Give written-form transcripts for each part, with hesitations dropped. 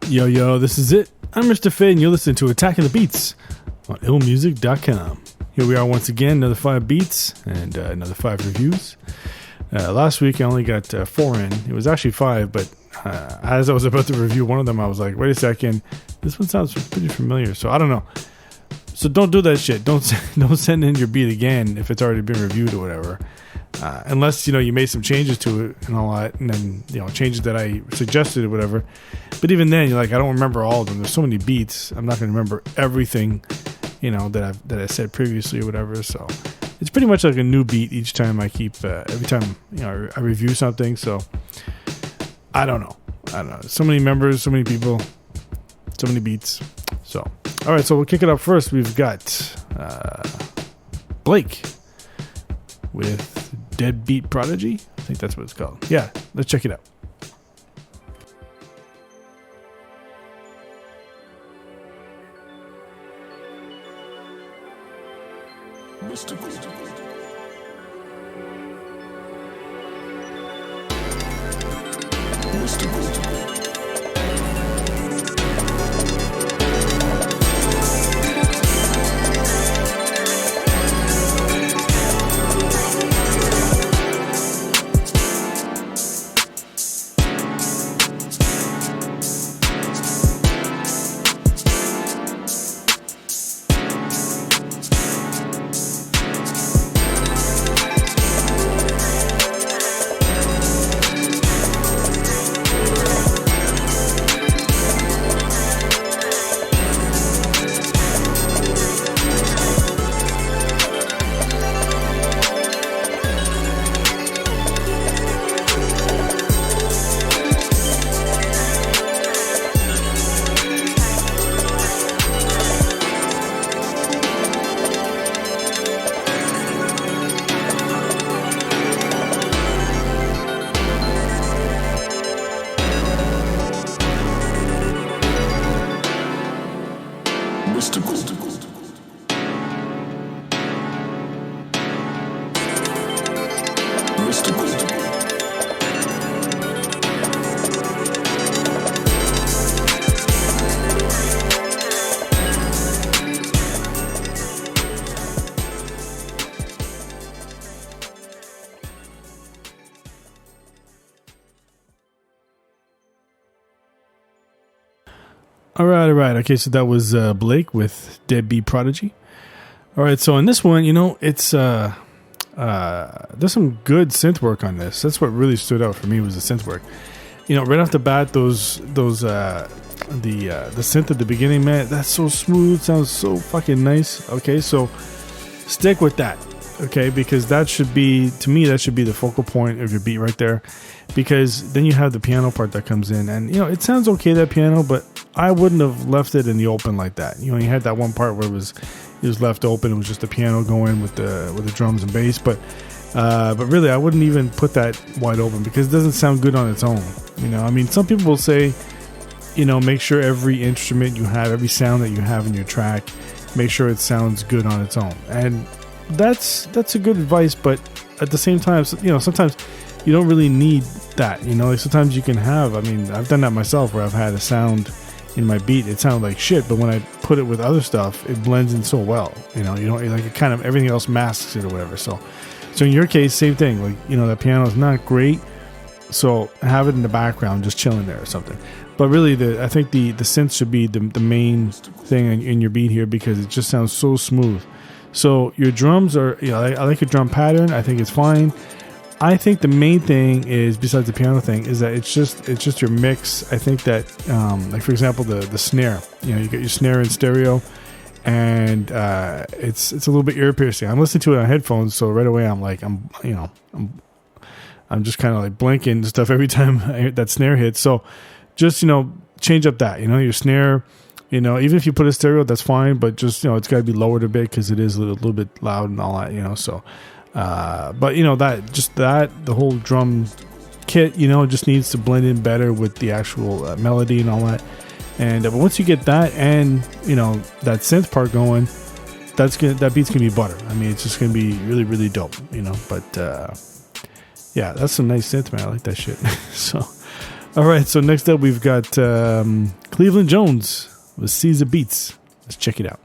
Yo, this is it. I'm Mr. Fade, and you're listening to Attacking the Beats on IllMuzik.com. Here we are once again, another 5 beats and another 5 reviews. Last week I only got 4 in. It was actually 5, but as I was about to review one of them, I was like, wait a second, this one sounds pretty familiar. So I don't know. So don't do that shit. Don't send in your beat again if it's already been reviewed or whatever. Unless, you made some changes to it and all that, and then, changes that I suggested or whatever. But even then, you're like, I don't remember all of them. There's so many beats. I'm not going to remember everything, that I said previously or whatever. So it's pretty much like a new beat each time I keep, every time, I review something. So I don't know. So many members, so many people, so many beats. So, all right. So we'll kick it up first. We've got, Blake with Deadbeat Prodigy. I think that's what it's called. Yeah, let's check it out. Mystical. All right. Okay, so that was Blake with Deadbeat Prodigy. All right, so on this one, it's there's some good synth work on this. That's what really stood out for me was the synth work. Right off the bat, the synth at the beginning, man, that's so smooth, sounds so fucking nice. Okay, so stick with that. Okay, because that should be the focal point of your beat right there. Because then you have the piano part that comes in, and it sounds okay, that piano, but I wouldn't have left it in the open like that. You had that one part where it was left open. It was just the piano going with the drums and bass, but really I wouldn't even put that wide open because it doesn't sound good on its own. Some people will say, make sure every instrument you have, every sound that you have in your track, make sure it sounds good on its own, and that's a good advice. But at the same time, sometimes you don't really need that. Sometimes you can have. I've done that myself where I've had a sound in my beat, it sounded like shit, but when I put it with other stuff, it blends in so well. You don't like it, kind of everything else masks it or whatever. So in your case, same thing. Like that piano is not great, so have it in the background, just chilling there or something. But really, I think the synth should be the main thing in your beat here because it just sounds so smooth. So your drums are, I like your drum pattern. I think it's fine. I think the main thing is, besides the piano thing, is that it's just your mix. I think that, like for example, the snare. You get your snare in stereo, and it's a little bit ear piercing. I'm listening to it on headphones, so right away I'm just kind of like blinking and stuff every time that snare hits. So just change up that. Your snare. Even if you put a stereo, that's fine, but just it's got to be lowered a bit because it is a little bit loud and all that. So. But the whole drum kit, it just needs to blend in better with the actual melody and all that. And but once you get that and that synth part going, that beat's gonna be butter. I mean, it's just gonna be really, really dope. But yeah, that's some nice synth, man. I like that shit. So, all right. So next up, we've got Cleveland Jones with Caesar Beats. Let's check it out.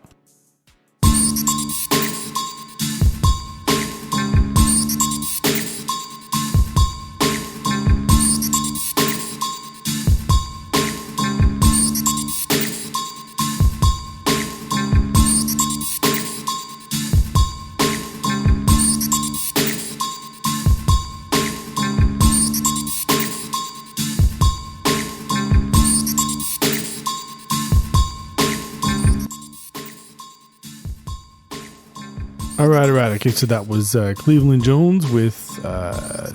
All right. Okay, so that was Cleveland Jones with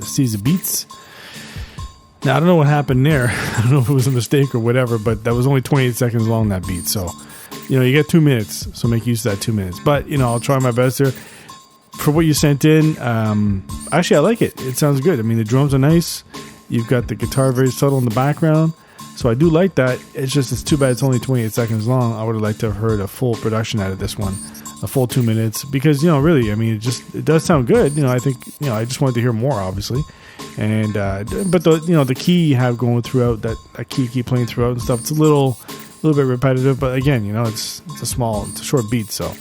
Caesar Beats. Now, I don't know what happened there. I don't know if it was a mistake or whatever, but that was only 28 seconds long, that beat. So, you get 2 minutes, so make use of that 2 minutes. But, I'll try my best here. For what you sent in, actually, I like it. It sounds good. I mean, the drums are nice. You've got the guitar very subtle in the background. So I do like that. It's too bad it's only 28 seconds long. I would have liked to have heard a full production out of this one. A full 2 minutes, because really, I mean, it does sound good. I think I just wanted to hear more, obviously, and but the key you have going throughout, that key keep playing throughout and stuff, it's a little bit repetitive, but again, it's a short beat, so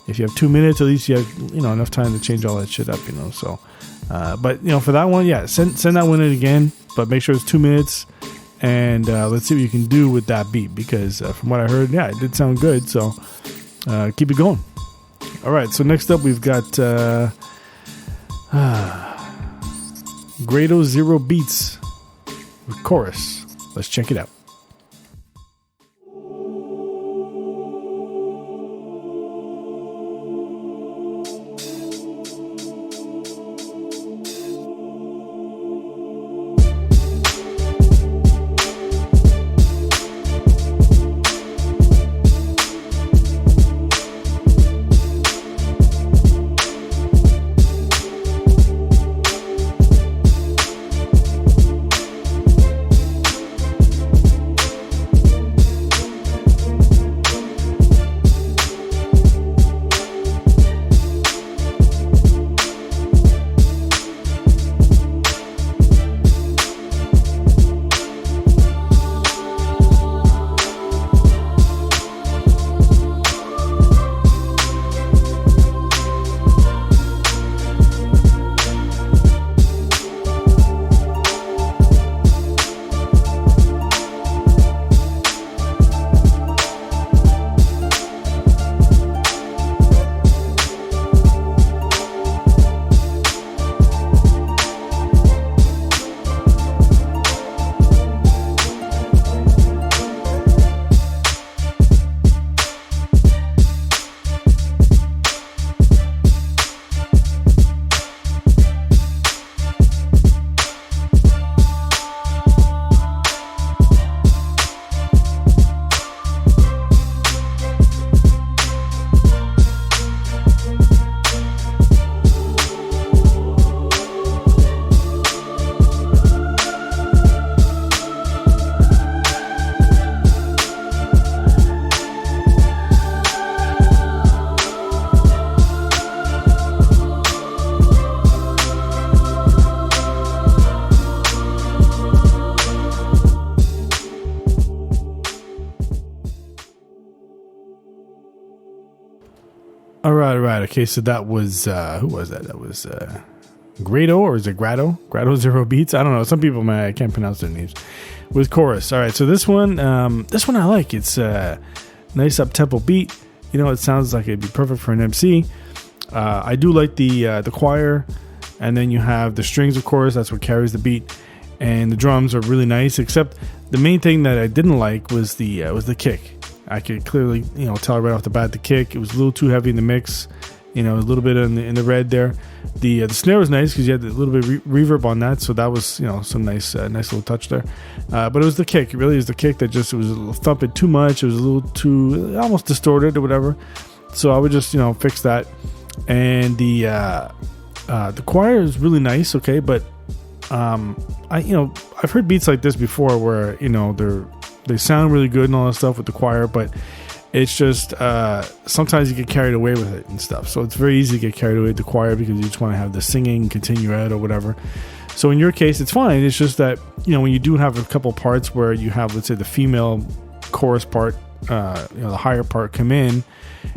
if you have 2 minutes, at least you have enough time to change all that shit up, so but for that one, yeah, send that one in again, but make sure it's 2 minutes, and let's see what you can do with that beat, because from what I heard, yeah, it did sound good, so keep it going. All right, so next up we've got Grado Zero Beats with Chorus. Let's check it out. All right. Okay, so that was who was that? That was Grado, or is it Grado? Grado Zero Beats. I don't know. Some people, man, I can't pronounce their names. With Chorus. All right, so this one I like. It's a nice up tempo beat. It sounds like it'd be perfect for an MC. I do like the choir, and then you have the strings, of course. That's what carries the beat, and the drums are really nice. Except the main thing that I didn't like was the kick. I could clearly, tell right off the bat the kick. It was a little too heavy in the mix. A little bit in the red there. The snare was nice because you had a little bit of reverb on that, so that was some nice little touch there. But it was the kick. It really is the kick that just, it was a little thumping too much. It was a little too almost distorted or whatever. So I would just fix that. And the choir is really nice, okay, but I've heard beats like this before where they sound really good and all that stuff with the choir, but it's just sometimes you get carried away with it and stuff. So it's very easy to get carried away with the choir because you just want to have the singing continue out or whatever. So in your case, it's fine. It's just that when you do have a couple parts where you have, let's say, the female chorus part, the higher part come in,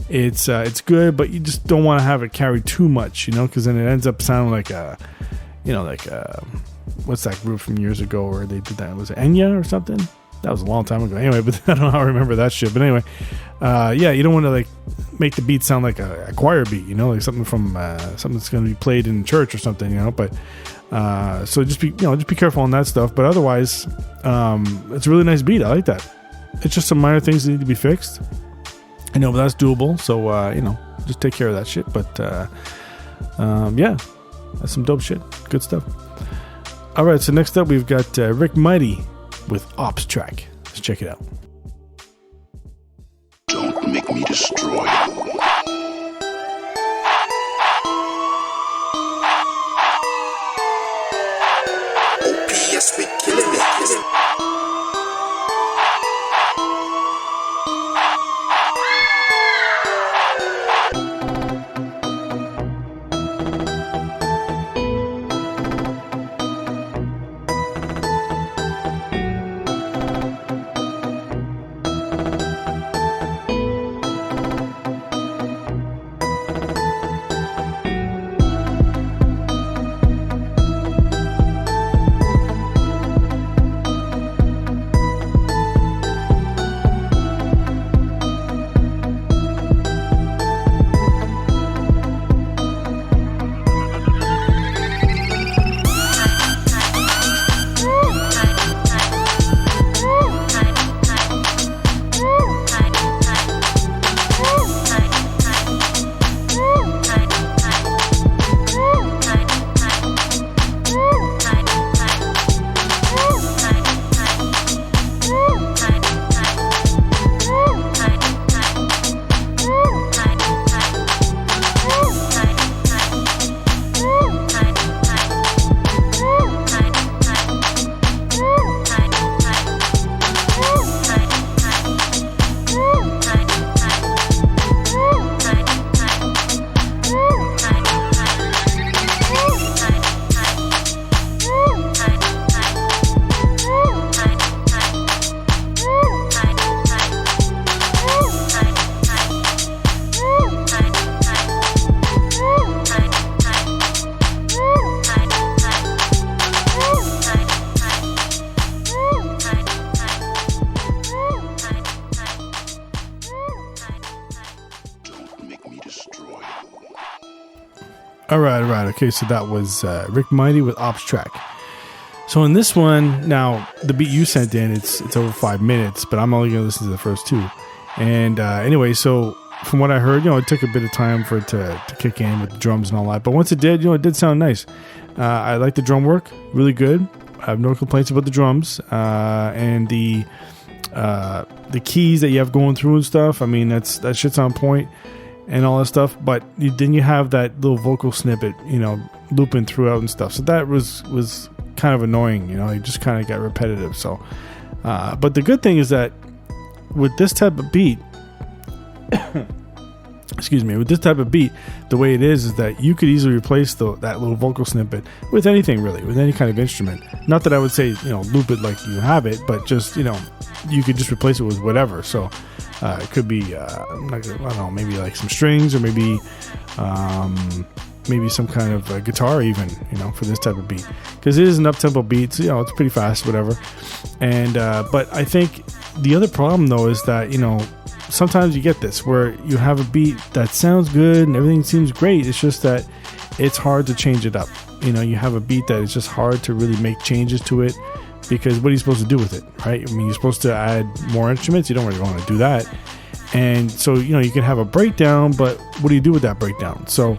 it's good, but you just don't want to have it carry too much, because then it ends up sounding like what's that group from years ago where they did that? Was it Enya or something? That was a long time ago. Anyway, but I don't know how I remember that shit. But anyway, you don't want to make the beat sound like a choir beat, like something from something that's going to be played in church or something, But so just be careful on that stuff. But otherwise, it's a really nice beat. I like that. It's just some minor things that need to be fixed. I know, but that's doable. So just take care of that shit. But that's some dope shit. Good stuff. All right, so next up we've got Rick Mighty with Ops Track. Let's check it out. Don't make me destroy you. OPS, we killing it. All right. Okay, so that was Rick Mighty with Ops Track. So in this one, now the beat you sent in, it's over 5 minutes, but I'm only going to listen to the first two. And anyway, so from what I heard, it took a bit of time for it to kick in with the drums and all that. But once it did, it did sound nice. I like the drum work, really good. I have no complaints about the drums and the keys that you have going through and stuff. I mean, that shit's on point and all that stuff. But then you have that little vocal snippet, looping throughout and stuff. So that was kind of annoying. It just kind of got repetitive. So, but the good thing is that with this type of beat, with this type of beat, the way it is that you could easily replace that little vocal snippet with anything, really, with any kind of instrument. Not that I would say, loop it like you have it, but just, you could just replace it with whatever. So it could be, I don't know, maybe like some strings, or maybe some kind of guitar even, for this type of beat. Because it is an up-tempo beat, so, it's pretty fast, whatever. And, but I think the other problem, though, is that, sometimes you get this where you have a beat that sounds good and everything seems great. It's just that it's hard to change it up. You have a beat that is just hard to really make changes to it, because what are you supposed to do with it, right? I mean, you're supposed to add more instruments. You don't really want to do that. And so, you can have a breakdown, but what do you do with that breakdown? So,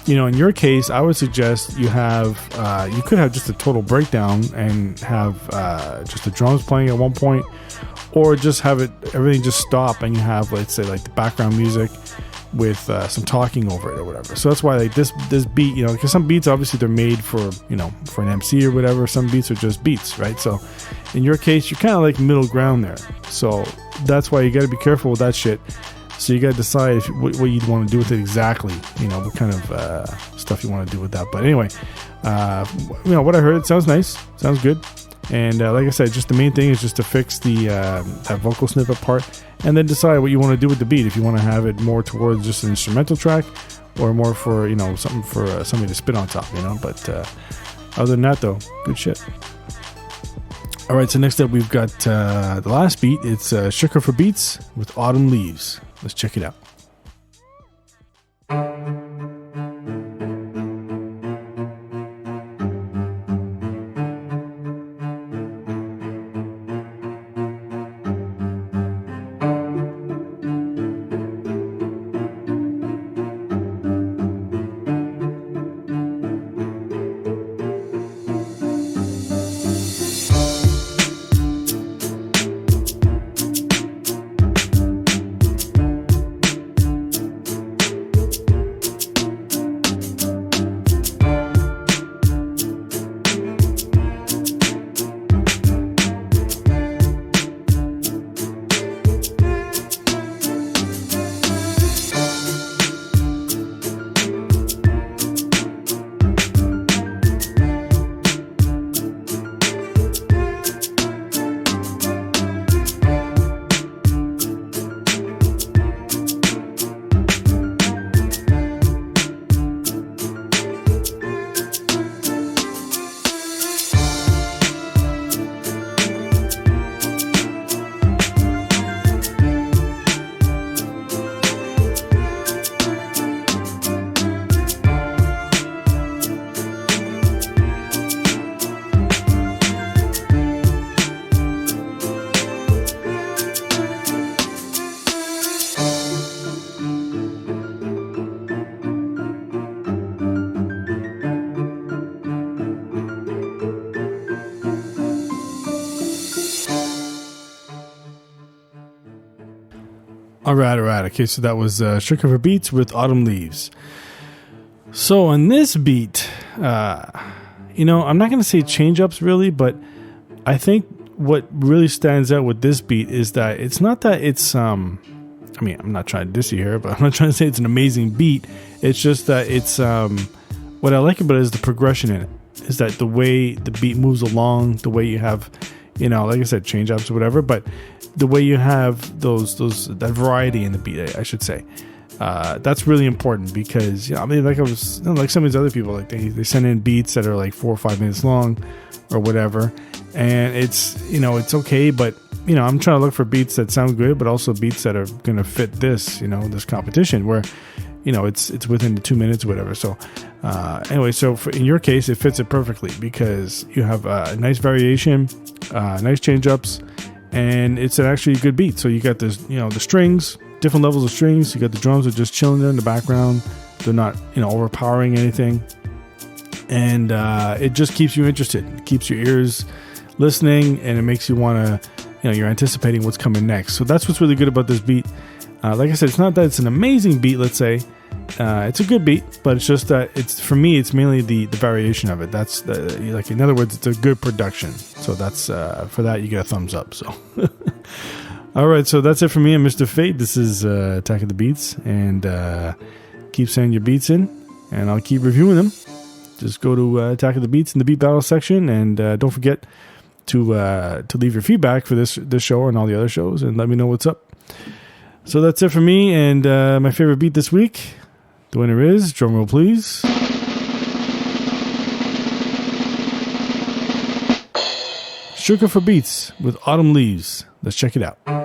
in your case, I would suggest you could have just a total breakdown and have just the drums playing at one point, or just have everything just stop and you have, let's say, like the background music with some talking over it or whatever. So that's why like this beat, you know, because some beats obviously they're made for, you know, for an MC or whatever. Some beats are just beats, right? So in your case, you're kind of like middle ground there. So that's why you got to be careful with that shit. So you got to decide what you'd want to do with it exactly. You know, what kind of stuff you want to do with that. But anyway, you know, what I heard, it sounds nice. Sounds good. And like I said, just the main thing is just to fix the that vocal snippet part, and then decide what you want to do with the beat. If you want to have it more towards just an instrumental track, or more for, you know, something for somebody to spit on top, you know. But other than that, though, good shit. All right, so next up we've got the last beat. It's Sugar for Beats with Autumn Leaves. Let's check it out. All right. Okay, so that was Sugar for Beats with Autumn Leaves. So on this beat, you know, I'm not going to say change-ups really, but I think what really stands out with this beat is that it's not that it's, I mean, I'm not trying to diss you here, but I'm not trying to say it's an amazing beat. It's just that it's, what I like about it is the progression in it. Is that the way the beat moves along, the way you have, you know, like I said, change-ups or whatever, but the way you have that variety in the beat, I should say, that's really important because, you know, I mean, like I was, you know, like some of these other people, like they send in beats that are like 4 or 5 minutes long or whatever, and it's, you know, it's okay, but, you know, I'm trying to look for beats that sound good, but also beats that are going to fit this, you know, this competition where, you know, it's within the 2 minutes or whatever. So anyway, so in your case, it fits it perfectly because you have a nice variation, nice change-ups, and it's an actually good beat. So you got this, you know, the strings, different levels of strings. You got the drums are just chilling there in the background. They're not, you know, overpowering anything. And it just keeps you interested. It keeps your ears listening, and it makes you want to, you know, you're anticipating what's coming next. So that's what's really good about this beat. Like I said, it's not that it's an amazing beat, let's say. It's a good beat, but it's just that it's, for me, it's mainly the variation of it. That's like, in other words, it's a good production. So that's for that you get a thumbs up. So all right, so that's it for me and Mr. Fate. This is Attack of the Beats, and keep sending your beats in, and I'll keep reviewing them. Just go to Attack of the Beats in the beat battle section, and don't forget to leave your feedback for this show and all the other shows, and let me know what's up. So that's it for me, and my favorite beat this week. The winner is, drumroll please, Sugar for Beats with Autumn Leaves. Let's check it out.